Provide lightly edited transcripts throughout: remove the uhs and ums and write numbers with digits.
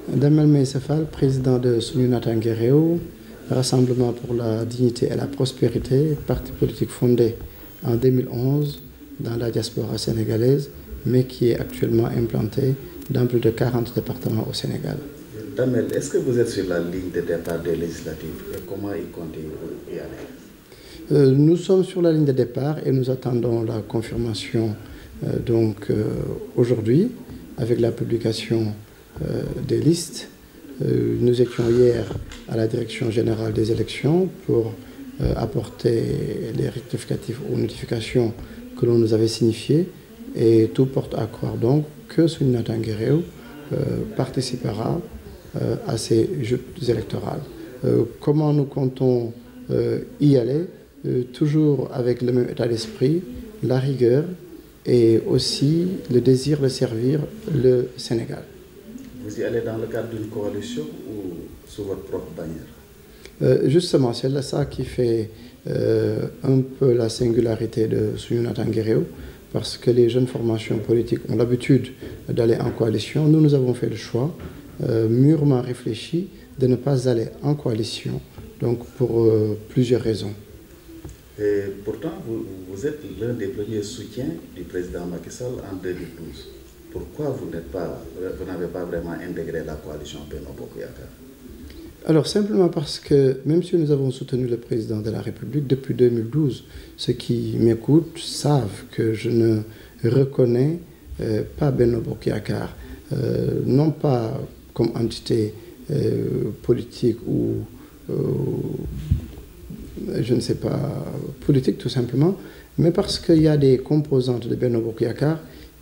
Damel Meïssa, président de Sunu Natangué Réew, Rassemblement pour la dignité et la prospérité, parti politique fondé en 2011 dans la diaspora sénégalaise, mais qui est actuellement implanté dans plus de 40 départements au Sénégal. Damel, est-ce que vous êtes sur la ligne de départ des législatives et comment y comptez-vous y aller? Nous sommes sur la ligne de départ et nous attendons la confirmation aujourd'hui avec la publication des listes. Nous étions hier à la direction générale des élections pour apporter les rectificatifs aux notifications que l'on nous avait signifiées et tout porte à croire donc que Sunu Natangué Réew participera à ces joutes électorales. Comment nous comptons y aller? Toujours avec le même état d'esprit, la rigueur et aussi le désir de servir le Sénégal. Vous y allez dans le cadre d'une coalition ou sous votre propre bannière? Justement, c'est ça qui fait un peu la singularité de Sunu Natangué Réew, parce que les jeunes formations politiques ont l'habitude d'aller en coalition. Nous avons fait le choix mûrement réfléchi de ne pas aller en coalition, donc pour plusieurs raisons. Et pourtant, vous êtes l'un des premiers soutiens du président Macky Sall en 2012. Pourquoi vous n'avez pas vraiment intégré la coalition Benno Bokk Yakaar? Alors simplement parce que même si nous avons soutenu le président de la République depuis 2012, ceux qui m'écoutent savent que je ne reconnais pas Benno Bokk Yakaar, non pas comme entité politique ou je ne sais pas, politique tout simplement, mais parce qu'il y a des composantes de Benno Bokk Yakaar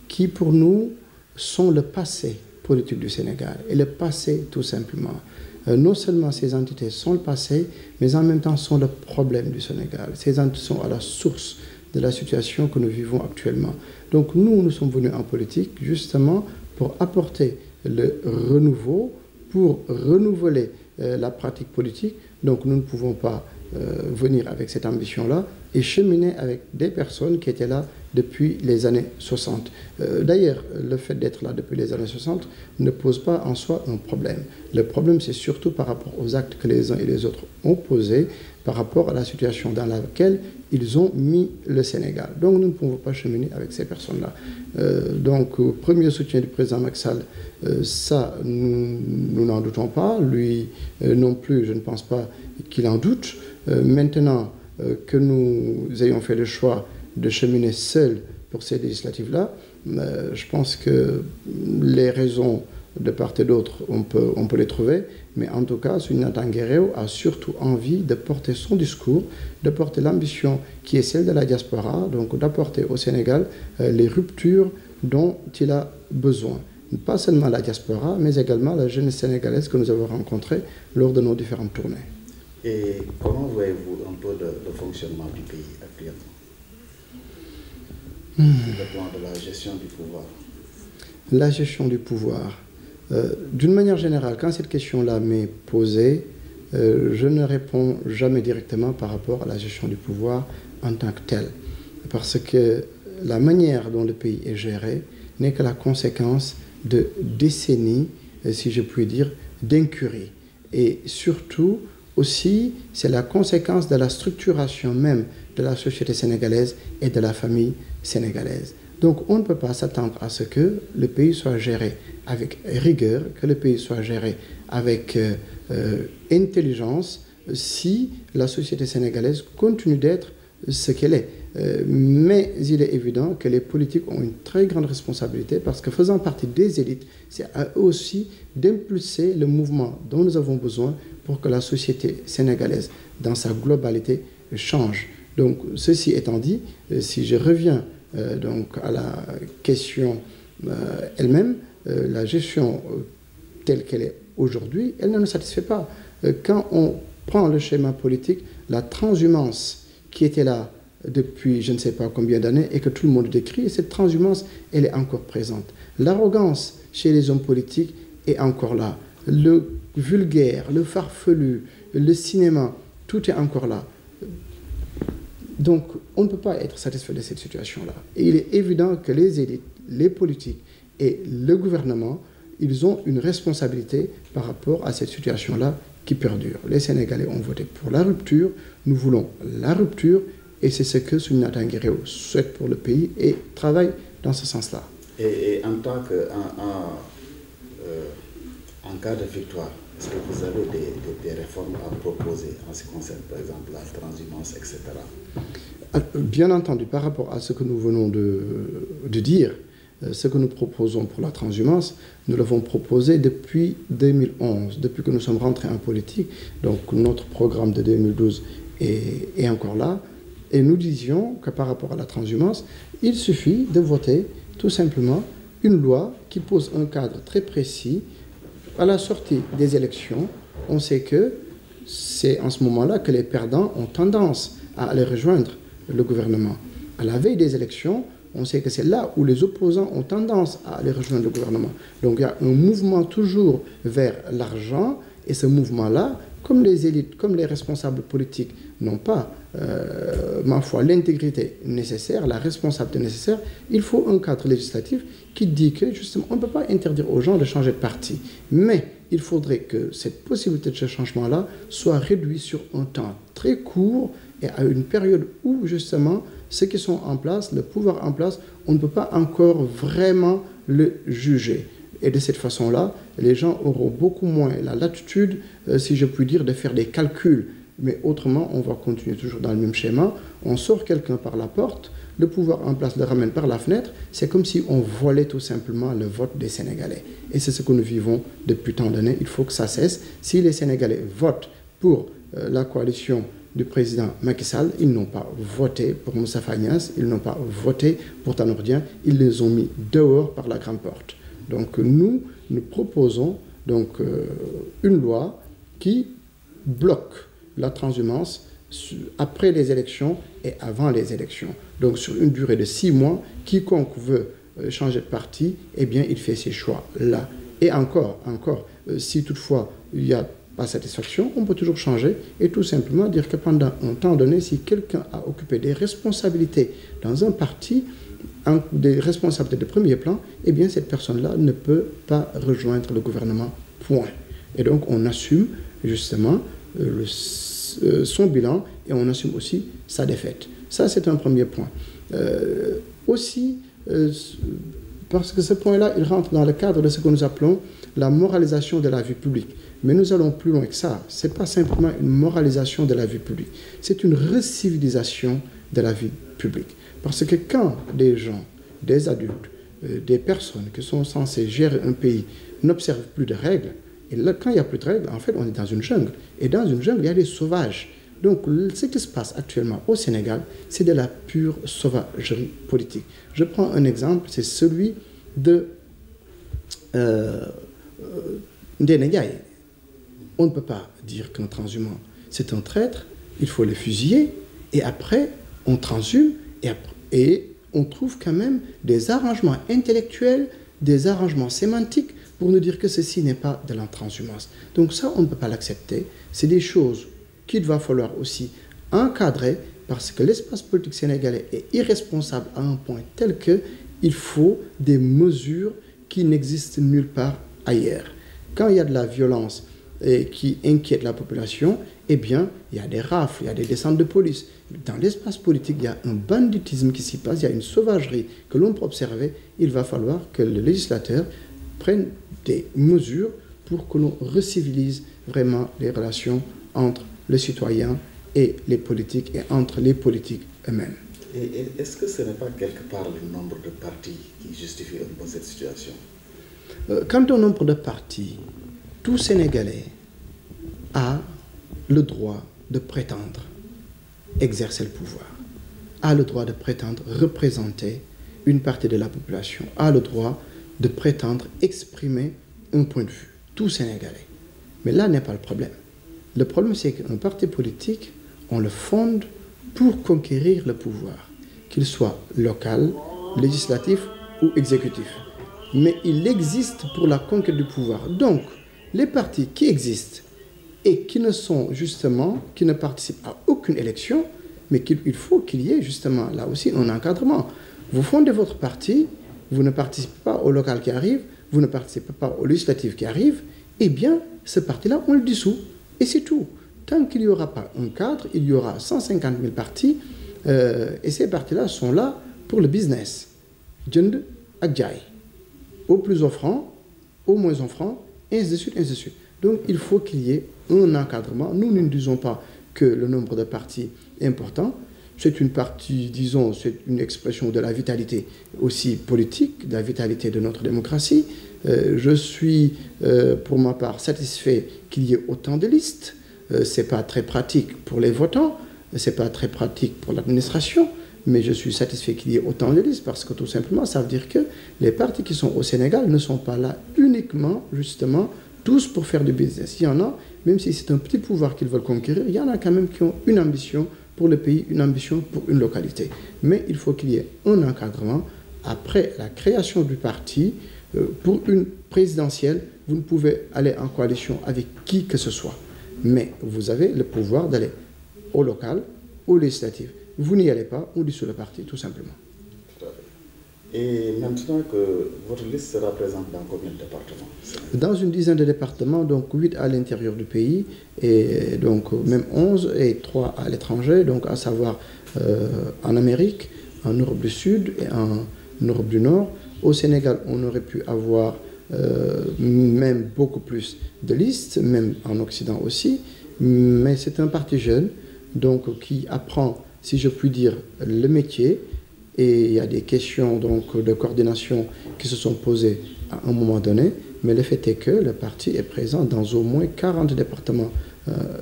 qui pour nous sont le passé politique du Sénégal et le passé tout simplement. Non seulement ces entités sont le passé, mais en même temps sont le problème du Sénégal. Ces entités sont à la source de la situation que nous vivons actuellement. Donc nous sommes venus en politique justement pour apporter le renouveau, pour renouveler la pratique politique. Donc nous ne pouvons pas venir avec cette ambition-là et cheminer avec des personnes qui étaient là depuis les années 60. D'ailleurs, le fait d'être là depuis les années 60 ne pose pas en soi un problème. Le problème, c'est surtout par rapport aux actes que les uns et les autres ont posés, par rapport à la situation dans laquelle ils ont mis le Sénégal. Donc nous ne pouvons pas cheminer avec ces personnes-là. Premier soutien du président Macky Sall, ça, nous n'en doutons pas. Lui non plus, je ne pense pas qu'il en doute. Maintenant que nous ayons fait le choix de cheminer seuls pour ces législatives-là, je pense que les raisons de part et d'autre, on peut les trouver, mais en tout cas, Sunu Natangué Réew a surtout envie de porter son discours, de porter l'ambition qui est celle de la diaspora, donc d'apporter au Sénégal les ruptures dont il a besoin. Pas seulement la diaspora, mais également la jeunesse sénégalaise que nous avons rencontrée lors de nos différentes tournées. Et comment voyez-vous un peu le fonctionnement du pays actuellement? Sur le plan de la gestion du pouvoir. La gestion du pouvoir. D'une manière générale, quand cette question-là m'est posée, je ne réponds jamais directement par rapport à la gestion du pouvoir en tant que telle. Parce que la manière dont le pays est géré n'est que la conséquence de décennies, si je puis dire, d'incurie. Et surtout, aussi, c'est la conséquence de la structuration même de la société sénégalaise et de la famille sénégalaise. Donc on ne peut pas s'attendre à ce que le pays soit géré avec rigueur, que le pays soit géré avec intelligence si la société sénégalaise continue d'être ce qu'elle est. Mais il est évident que les politiques ont une très grande responsabilité parce que faisant partie des élites, c'est à eux aussi d'impulser le mouvement dont nous avons besoin pour que la société sénégalaise, dans sa globalité, change. Donc, ceci étant dit, si je reviens à la question elle-même, la gestion telle qu'elle est aujourd'hui, elle ne nous satisfait pas. Quand on prend le schéma politique, la transhumance qui était là depuis je ne sais pas combien d'années et que tout le monde décrit, et cette transhumance, elle est encore présente. L'arrogance chez les hommes politiques est encore là. Le vulgaire, le farfelu, le cinéma, tout est encore là. Donc, on ne peut pas être satisfait de cette situation-là. Et il est évident que les élites, les politiques et le gouvernement, ils ont une responsabilité par rapport à cette situation-là qui perdure. Les Sénégalais ont voté pour la rupture, nous voulons la rupture, et c'est ce que Soundiata Nguéréo souhaite pour le pays et travaille dans ce sens-là. Et en tant que, en cas de victoire, est-ce que vous avez des réformes à proposer en ce qui concerne, par exemple, la transhumance, etc.? Bien entendu, par rapport à ce que nous venons de dire, ce que nous proposons pour la transhumance, nous l'avons proposé depuis 2011, depuis que nous sommes rentrés en politique. Donc notre programme de 2012 est encore là. Et nous disions que par rapport à la transhumance, il suffit de voter tout simplement une loi qui pose un cadre très précis. À la sortie des élections, on sait que c'est en ce moment-là que les perdants ont tendance à aller rejoindre le gouvernement. À la veille des élections, on sait que c'est là où les opposants ont tendance à aller rejoindre le gouvernement. Donc il y a un mouvement toujours vers l'argent, et ce mouvement-là, comme les élites, comme les responsables politiques n'ont pas, ma foi, l'intégrité nécessaire, la responsabilité nécessaire, il faut un cadre législatif qui dit que, justement, on ne peut pas interdire aux gens de changer de parti. Mais il faudrait que cette possibilité de ce changement-là soit réduite sur un temps très court et à une période où, justement, ceux qui sont en place, le pouvoir en place, on ne peut pas encore vraiment le juger. Et de cette façon-là, les gens auront beaucoup moins la latitude, si je puis dire, de faire des calculs. Mais autrement, on va continuer toujours dans le même schéma. On sort quelqu'un par la porte, le pouvoir en place le ramène par la fenêtre. C'est comme si on volait tout simplement le vote des Sénégalais. Et c'est ce que nous vivons depuis tant d'années. Il faut que ça cesse. Si les Sénégalais votent pour la coalition du président Macky Sall, ils n'ont pas voté pour Moustapha Niasse, ils n'ont pas voté pour Tanor Dieng, ils les ont mis dehors par la grande porte. Donc nous proposons donc une loi qui bloque la transhumance après les élections et avant les élections. Donc sur une durée de 6 mois, quiconque veut changer de parti, eh bien il fait ses choix là. Et encore, si toutefois il n'y a pas satisfaction, on peut toujours changer et tout simplement dire que pendant un temps donné, si quelqu'un a occupé des responsabilités dans un parti, des responsabilités de premier plan, eh bien cette personne-là ne peut pas rejoindre le gouvernement, point. Et donc on assume justement son bilan et on assume aussi sa défaite. Ça, c'est un premier point. Parce que ce point-là, il rentre dans le cadre de ce que nous appelons la moralisation de la vie publique. Mais nous allons plus loin que ça. Ce n'est pas simplement une moralisation de la vie publique. C'est une recivilisation de la vie publique. Parce que quand des gens, des adultes, des personnes qui sont censées gérer un pays n'observent plus de règles, et là, quand il n'y a plus de règles, en fait, on est dans une jungle. Et dans une jungle, il y a des sauvages. Donc, ce qui se passe actuellement au Sénégal, c'est de la pure sauvagerie politique. Je prends un exemple, c'est celui de Ndéné Ndiaye. On ne peut pas dire qu'un transhumant, c'est un traître, il faut le fusiller, et après, on transhume, et on trouve quand même des arrangements intellectuels, des arrangements sémantiques pour nous dire que ceci n'est pas de la transhumance. Donc ça, on ne peut pas l'accepter. C'est des choses qu'il va falloir aussi encadrer parce que l'espace politique sénégalais est irresponsable à un point tel qu'il faut des mesures qui n'existent nulle part ailleurs. Quand il y a de la violence qui inquiète la population, eh bien, il y a des rafles, il y a des descentes de police. Dans l'espace politique, il y a un banditisme qui s'y passe, il y a une sauvagerie que l'on peut observer. Il va falloir que le législateur prenne des mesures pour que l'on recivilise vraiment les relations entre les citoyens et les politiques et entre les politiques eux-mêmes. Et est-ce que ce n'est pas quelque part le nombre de partis qui justifie un peu cette situation? Quant au nombre de partis, tout Sénégalais a le droit de prétendre exercer le pouvoir, a le droit de prétendre représenter une partie de la population, a le droit de prétendre exprimer un point de vue, tout Sénégalais. Mais là n'est pas le problème. Le problème, c'est qu'un parti politique, on le fonde pour conquérir le pouvoir, qu'il soit local, législatif ou exécutif. Mais il existe pour la conquête du pouvoir. Donc, les partis qui existent et qui ne sont justement, qui ne participent à aucune élection, mais il faut qu'il y ait justement là aussi un encadrement. Vous fondez votre parti, vous ne participez pas au local qui arrive, vous ne participez pas aux législatives qui arrivent, eh bien, ce parti-là, on le dissout. Et c'est tout. Tant qu'il n'y aura pas un cadre, il y aura 150 000 partis, et ces partis-là sont là pour le business. Jënd ak jaay. Au plus offrant, au moins offrant, ainsi de suite, ainsi de suite. Donc, il faut qu'il y ait un encadrement. Nous ne disons pas que le nombre de partis est important. C'est une partie, disons, c'est une expression de la vitalité aussi politique, de la vitalité de notre démocratie. Je suis, pour ma part, satisfait qu'il y ait autant de listes. Ce n'est pas très pratique pour les votants, ce n'est pas très pratique pour l'administration, mais je suis satisfait qu'il y ait autant de listes parce que tout simplement, ça veut dire que les partis qui sont au Sénégal ne sont pas là uniquement, justement, tous pour faire du business. Il y en a, même si c'est un petit pouvoir qu'ils veulent conquérir, il y en a quand même qui ont une ambition pour le pays, une ambition pour une localité. Mais il faut qu'il y ait un encadrement. Après la création du parti, pour une présidentielle, vous ne pouvez aller en coalition avec qui que ce soit. Mais vous avez le pouvoir d'aller au local, aux législatives. Vous n'y allez pas, on dissout le parti, tout simplement. Et maintenant que votre liste sera présente dans combien de départements? Dans une dizaine de départements, donc 8 à l'intérieur du pays, et donc même 11 et 3 à l'étranger, donc à savoir en Amérique, en Europe du Sud et en Europe du Nord. Au Sénégal, on aurait pu avoir même beaucoup plus de listes, même en Occident aussi, mais c'est un parti jeune, donc qui apprend, si je puis dire, le métier, et il y a des questions donc, de coordination qui se sont posées à un moment donné, mais le fait est que le parti est présent dans au moins 40 départements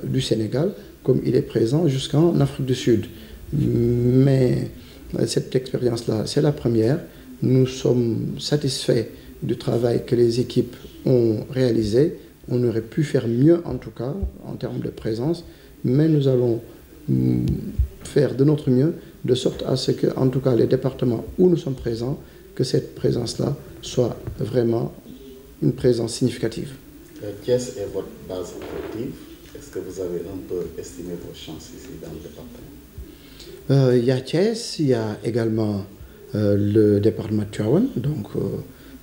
du Sénégal, comme il est présent jusqu'en Afrique du Sud. Mais cette expérience-là, c'est la première. Nous sommes satisfaits du travail que les équipes ont réalisé. On aurait pu faire mieux, en tout cas, en termes de présence, mais nous allons faire de notre mieux, de sorte à ce que, en tout cas, les départements où nous sommes présents, que cette présence-là soit vraiment une présence significative. Thiès est votre base effective. Est-ce que vous avez un peu estimé vos chances ici dans le département? Il y a Thiès, il y a également le département de Tivaouane, donc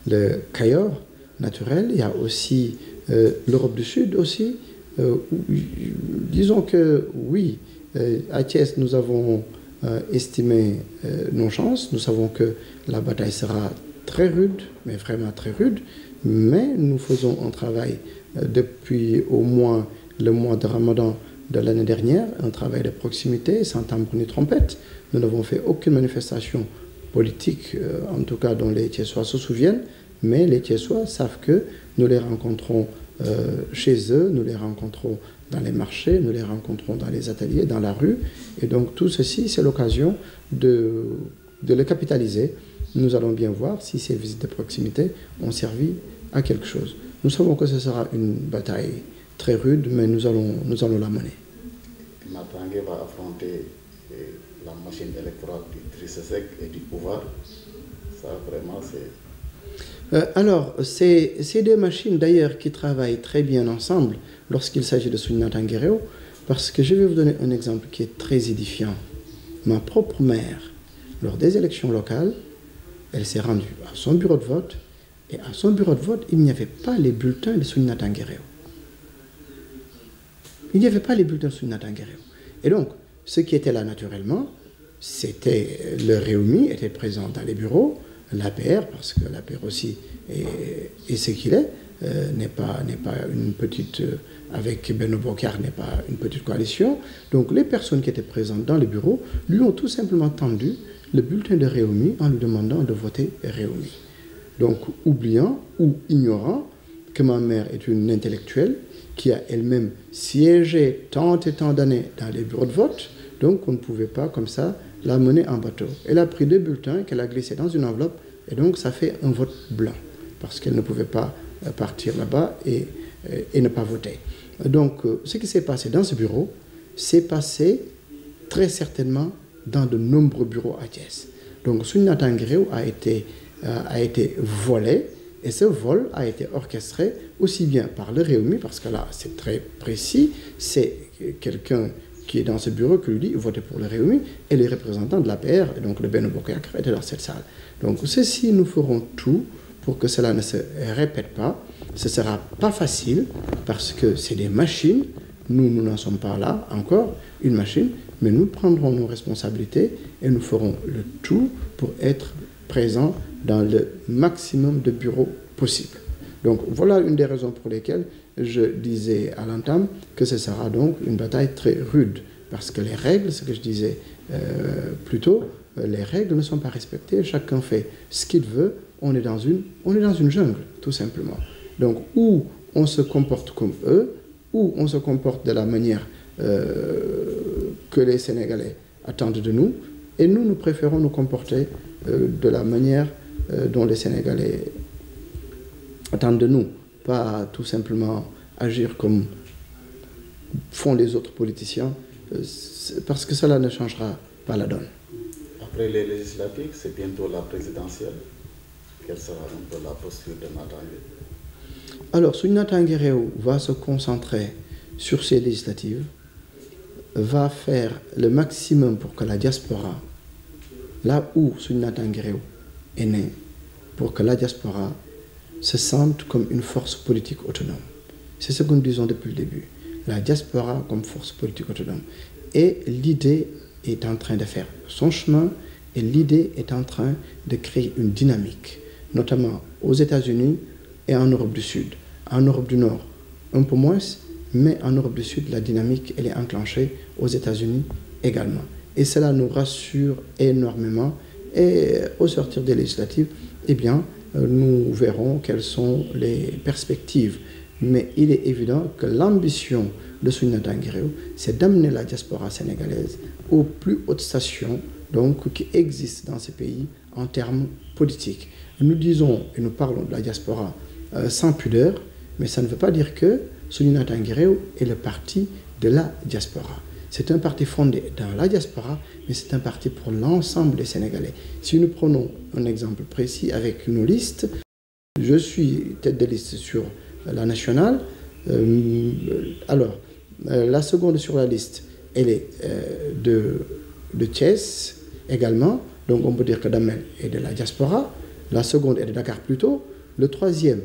le Cayor naturel. Il y a aussi l'Europe du Sud aussi. Disons que oui, à Thiès, nous avons estimé nos chances. Nous savons que la bataille sera très rude, mais vraiment très rude. Mais nous faisons un travail depuis au moins le mois de Ramadan de l'année dernière, un travail de proximité, sans tambour ni trompette. Nous n'avons fait aucune manifestation politique, en tout cas dont les Thiessois se souviennent, mais les Thiessois savent que nous les rencontrons chez eux, nous les rencontrons dans les marchés, nous les rencontrons dans les ateliers, dans la rue. Et donc tout ceci, c'est l'occasion de le capitaliser. Nous allons bien voir si ces visites de proximité ont servi à quelque chose. Nous savons que ce sera une bataille très rude, mais nous allons la mener. Natangué va affronter la machine électorale du Idrissa Seck et du pouvoir. Ça, vraiment, c'est... Alors, c'est deux machines d'ailleurs qui travaillent très bien ensemble lorsqu'il s'agit de Soundiata Nguéréo, parce que je vais vous donner un exemple qui est très édifiant. Ma propre mère, lors des élections locales, elle s'est rendue à son bureau de vote, et à son bureau de vote, il n'y avait pas les bulletins de Soundiata Nguéréo. Il n'y avait pas les bulletins de Soundiata Nguéréo. Et donc, ce qui était là naturellement, c'était le Réumi était présent dans les bureaux, l'APR, parce que l'APR aussi est ce qu'il est, n'est pas une petite, avec Benno Bokar, n'est pas une petite coalition. Donc les personnes qui étaient présentes dans les bureaux lui ont tout simplement tendu le bulletin de Réumi en lui demandant de voter Réumi. Donc oubliant ou ignorant que ma mère est une intellectuelle qui a elle-même siégé tant et tant d'années dans les bureaux de vote, donc on ne pouvait pas comme ça la mener en bateau. Elle a pris 2 bulletins qu'elle a glissés dans une enveloppe et donc ça fait un vote blanc parce qu'elle ne pouvait pas partir là-bas et ne pas voter. Donc ce qui s'est passé dans ce bureau s'est passé très certainement dans de nombreux bureaux à Thiès. Donc Soundiata Nguéréo a été volé et ce vol a été orchestré aussi bien par le Réumi parce que là c'est très précis, c'est quelqu'un qui est dans ce bureau qui lui dit votez pour le Réumi et les représentants de l'APR et donc le Benno Bokk Yakaar étaient dans cette salle. Donc ceci, nous ferons tout pour que cela ne se répète pas. Ce ne sera pas facile parce que c'est des machines. Nous n'en sommes pas là encore, une machine, mais nous prendrons nos responsabilités et nous ferons le tout pour être présents dans le maximum de bureaux possible. Donc voilà une des raisons pour lesquelles je disais à l'entame que ce sera donc une bataille très rude. Parce que les règles, ce que je disais plus tôt, les règles ne sont pas respectées, chacun fait ce qu'il veut, on est dans une jungle, tout simplement. Donc, ou on se comporte comme eux, ou on se comporte de la manière que les Sénégalais attendent de nous, et nous préférons nous comporter de la manière dont les Sénégalais attendent de nous, pas tout simplement agir comme font les autres politiciens, parce que cela ne changera pas la donne. Après les législatives, c'est bientôt la présidentielle. Quelle sera un peu la posture de Natangué? Alors, Suñu Natangué Réew va se concentrer sur ces législatives, va faire le maximum pour que la diaspora, là où Suñu Natangué Réew est né, pour que la diaspora se sente comme une force politique autonome. C'est ce que nous disons depuis le début. La diaspora comme force politique autonome. Et l'idée est en train de faire son chemin et l'idée est en train de créer une dynamique, notamment aux États-Unis et en Europe du Sud. En Europe du Nord, un peu moins, mais en Europe du Sud, la dynamique, elle est enclenchée aux États-Unis également. Et cela nous rassure énormément. Et au sortir des législatives, eh bien, nous verrons quelles sont les perspectives. Mais il est évident que l'ambition de Suñu Natangué Réew, c'est d'amener la diaspora sénégalaise aux plus hautes stations donc, qui existent dans ces pays en termes politiques. Nous disons et nous parlons de la diaspora sans pudeur, mais ça ne veut pas dire que Suñu Natangué Réew est le parti de la diaspora. C'est un parti fondé dans la diaspora, mais c'est un parti pour l'ensemble des Sénégalais. Si nous prenons un exemple précis avec nos listes, je suis tête de liste sur la nationale. La seconde sur la liste, elle est de Thiès également. Donc on peut dire que Damel est de la diaspora. La seconde est de Dakar plutôt. Le troisième,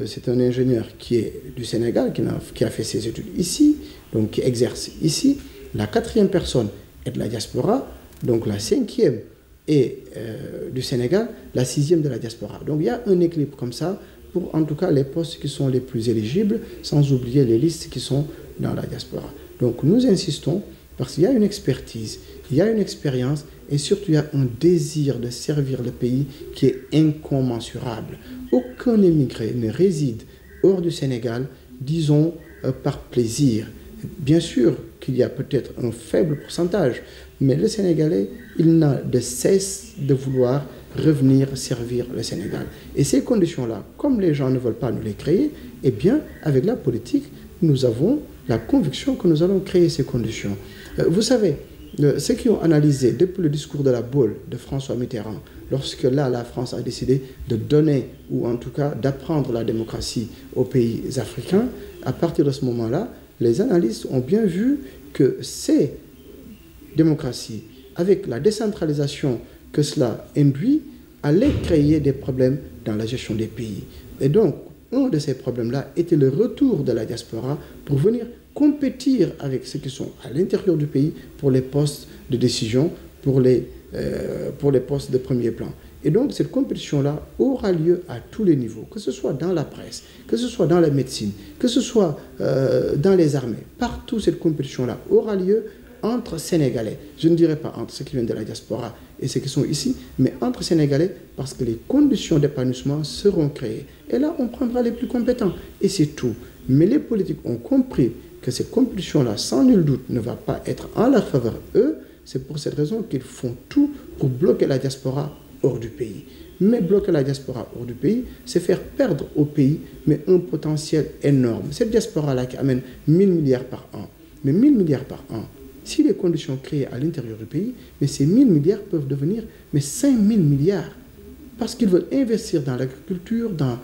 c'est un ingénieur qui est du Sénégal, qui a fait ses études ici, donc qui exerce ici. La quatrième personne est de la diaspora. Donc la cinquième est du Sénégal. La sixième de la diaspora. Donc il y a un équilibre comme ça pour en tout cas les postes qui sont les plus éligibles, sans oublier les listes qui sont dans la diaspora. Donc nous insistons parce qu'il y a une expertise, il y a une expérience et surtout il y a un désir de servir le pays qui est incommensurable. Aucun émigré ne réside hors du Sénégal, disons, par plaisir. Bien sûr qu'il y a peut-être un faible pourcentage, mais le Sénégalais, il n'a de cesse de vouloir revenir servir le Sénégal. Et ces conditions-là, comme les gens ne veulent pas nous les créer, eh bien, avec la politique, nous avons la conviction que nous allons créer ces conditions. Vous savez, ceux qui ont analysé depuis le discours de la boule de François Mitterrand, lorsque là, la France a décidé de donner, ou en tout cas d'apprendre la démocratie aux pays africains, à partir de ce moment-là, les analystes ont bien vu que ces démocraties, avec la décentralisation que cela induit, allait créer des problèmes dans la gestion des pays. Et donc, un de ces problèmes-là était le retour de la diaspora pour venir compétir avec ceux qui sont à l'intérieur du pays pour les postes de décision, pour les postes de premier plan. Et donc, cette compétition-là aura lieu à tous les niveaux, que ce soit dans la presse, que ce soit dans la médecine, que ce soit dans les armées. Partout, cette compétition-là aura lieu entre Sénégalais. Je ne dirais pas entre ceux qui viennent de la diaspora et ceux qui sont ici, mais entre Sénégalais, parce que les conditions d'épanouissement seront créées. Et là, on prendra les plus compétents. Et c'est tout. Mais les politiques ont compris que cette compétition-là, sans nul doute, ne va pas être en leur faveur, eux. C'est pour cette raison qu'ils font tout pour bloquer la diaspora hors du pays. Mais bloquer la diaspora hors du pays, c'est faire perdre au pays mais un potentiel énorme. Cette diaspora-là qui amène 1000 milliards par an. Mais 1000 milliards par an, si les conditions créées à l'intérieur du pays, mais ces 1000 milliards peuvent devenir 5000 milliards. Parce qu'ils veulent investir dans l'agriculture, dans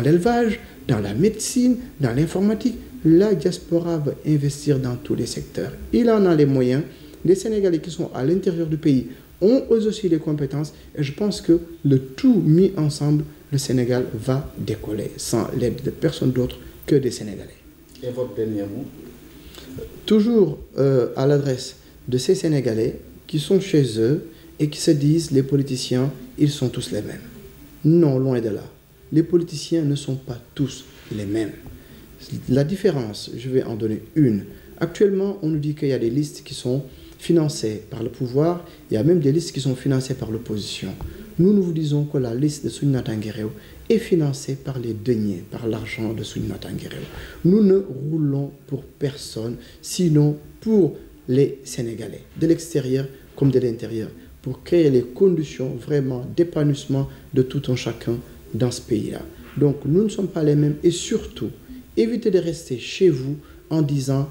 l'élevage, dans la médecine, dans l'informatique. La diaspora veut investir dans tous les secteurs. Il en a les moyens. Les Sénégalais qui sont à l'intérieur du pays ont eux aussi les compétences et je pense que le tout mis ensemble, le Sénégal va décoller sans l'aide de personne d'autre que des Sénégalais. Et votre dernier mot? Toujours à l'adresse de ces Sénégalais qui sont chez eux et qui se disent les politiciens, ils sont tous les mêmes. Non, loin de là. Les politiciens ne sont pas tous les mêmes. La différence, je vais en donner une. Actuellement, on nous dit qu'il y a des listes qui sont financées par le pouvoir, il y a même des listes qui sont financées par l'opposition. Nous vous disons que la liste de Soundiata Nguéréo est financée par les deniers, par l'argent de Soundiata Nguéréo. Nous ne roulons pour personne, sinon pour les Sénégalais, de l'extérieur comme de l'intérieur, pour créer les conditions vraiment d'épanouissement de tout un chacun dans ce pays-là. Donc nous ne sommes pas les mêmes et surtout, évitez de rester chez vous en disant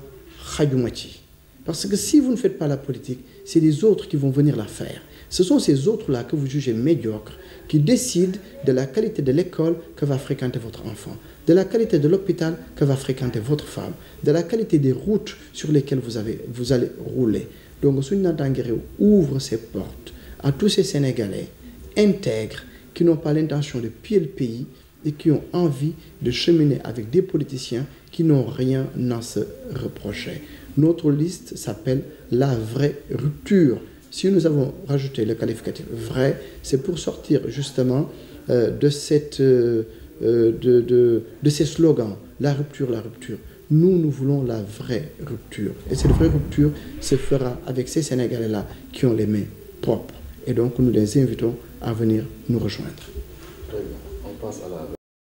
Khayumati. Parce que si vous ne faites pas la politique, c'est les autres qui vont venir la faire. Ce sont ces autres-là que vous jugez médiocres, qui décident de la qualité de l'école que va fréquenter votre enfant, de la qualité de l'hôpital que va fréquenter votre femme, de la qualité des routes sur lesquelles vous allez rouler. Donc Soundiata Nguéréo ouvre ses portes à tous ces Sénégalais intègres qui n'ont pas l'intention de piller le pays et qui ont envie de cheminer avec des politiciens qui n'ont rien à se reprocher. Notre liste s'appelle la vraie rupture. Si nous avons rajouté le qualificatif vrai, c'est pour sortir justement de ces slogans, la rupture, la rupture. Nous voulons la vraie rupture. Et cette vraie rupture se fera avec ces Sénégalais-là qui ont les mains propres. Et donc nous les invitons à venir nous rejoindre. Très bien. On passe à la